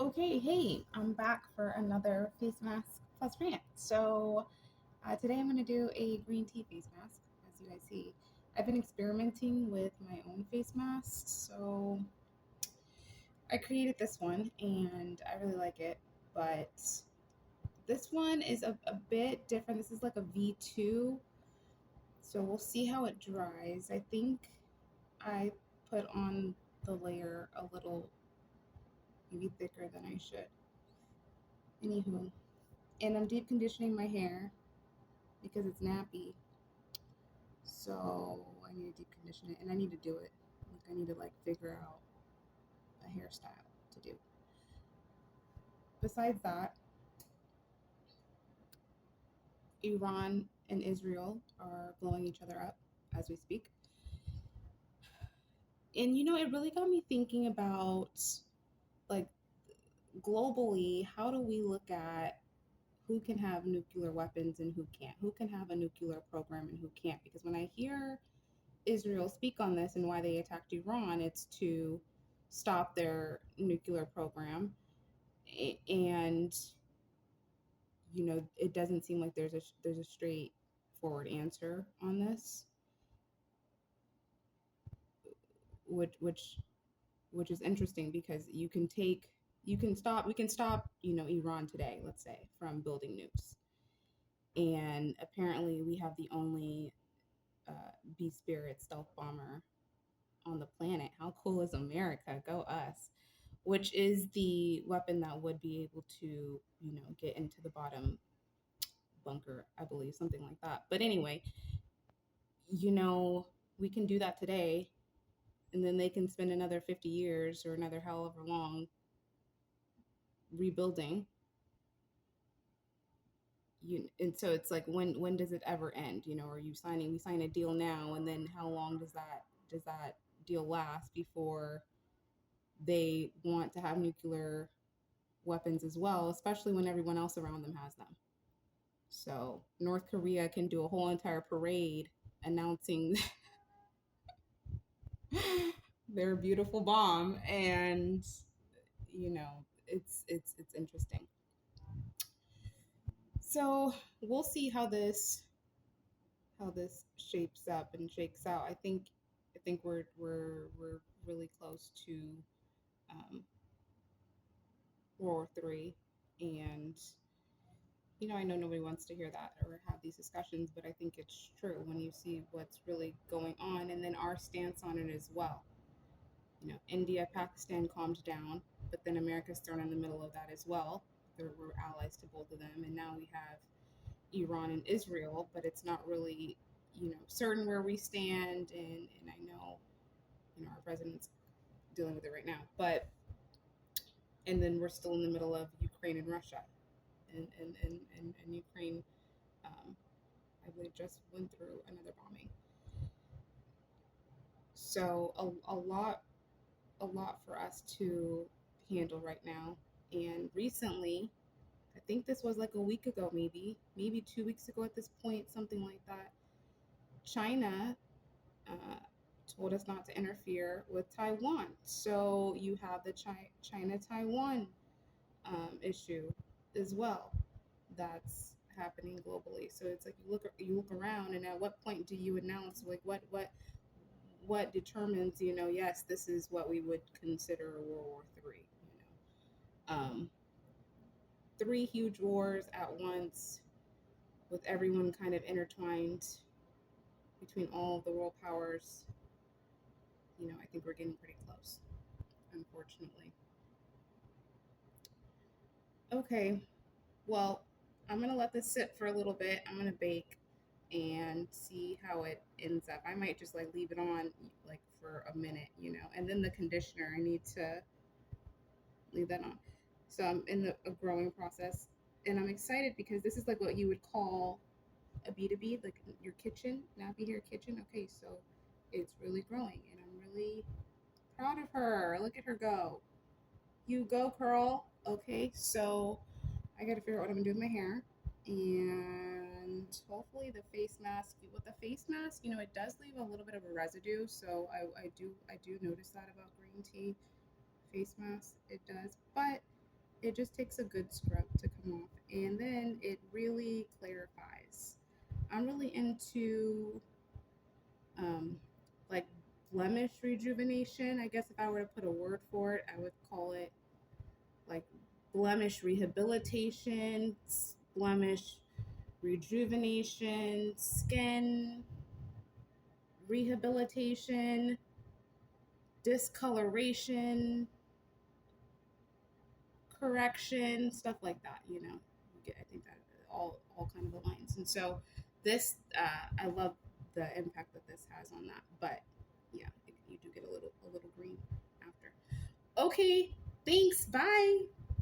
Okay, hey, I'm back for another face mask plus rant. Today I'm going to do a green tea face mask, as you guys see. I've been experimenting with my own face masks, so I created this one and I really like it, but this one is a bit different. This is like a V2, so we'll see how it dries. I think I put on the layer a little maybe thicker than I should. Anywho, and I'm deep conditioning my hair because it's nappy. So I need to deep condition it and I need to do it. Like I need to figure out a hairstyle to do. Besides that, Iran and Israel are blowing each other up as we speak. And it really got me thinking about like globally, how do we look at who can have nuclear weapons and who can't? Who can have a nuclear program and who can't? Because when I hear Israel speak on this and why they attacked Iran, it's to stop their nuclear program. And it doesn't seem like there's a straightforward answer on this, which is interesting because we can stop Iran today, let's say, from building nukes. And apparently we have the only B Spirit stealth bomber on the planet. How cool is America? Go us. Which is the weapon that would be able to, get into the bottom bunker, I believe, something like that. But anyway, you know, we can do that today, and then they can spend another 50 years or another however long rebuilding. And so it's like, when does it ever end? Are you signing? We sign a deal now, and then how long does that deal last before they want to have nuclear weapons as well, especially when everyone else around them has them. So North Korea can do a whole entire parade announcing their beautiful bomb, and it's interesting. So we'll see how this shapes up and shakes out. I think we're really close to um, World War III, and I know nobody wants to hear that or have these discussions, but I think it's true when you see what's really going on and then our stance on it as well. India, Pakistan calmed down, but then America's thrown in the middle of that as well. We're allies to both of them, and now we have Iran and Israel, but it's not really, certain where we stand, and I know, our president's dealing with it right now, but and then we're still in the middle of Ukraine and Russia, and Ukraine, um, I believe, just went through another bombing. So a lot for us to handle right now. And recently, I think this was like a week ago, maybe 2 weeks ago at this point, something like that. China uh, told us not to interfere with Taiwan. So you have the China Taiwan issue as well. That's happening globally. So it's like you look around, and at what point do you announce like what determines, yes, this is what we would consider World War III. Three huge wars at once with everyone kind of intertwined between all of the world powers. I think we're getting pretty close, unfortunately. Okay, well, I'm gonna let this sit for a little bit. I'm gonna bake and see how it ends up. I might just leave it on for a minute, and then the conditioner, I need to leave that on. So I'm in a growing process, and I'm excited because this is like what you would call a B2B, like your kitchen, nappy hair kitchen. Okay, so it's really growing, and I'm really proud of her. Look at her go. You go, curl. Okay, so I got to figure out what I'm gonna do with my hair, and hopefully the face mask. With the face mask, it does leave a little bit of a residue. So I do notice that about green tea face mask. It does, but it just takes a good scrub to come off, and then it really clarifies. I'm really into um, like blemish rejuvenation. I guess if I were to put a word for it, I would call it like blemish rehabilitation, blemish rejuvenation, skin rehabilitation, discoloration, correction, stuff like that. I think that all kind of aligns. And so this, I love the impact that this has on that. But yeah, you do get a little green after. Okay, thanks. Bye.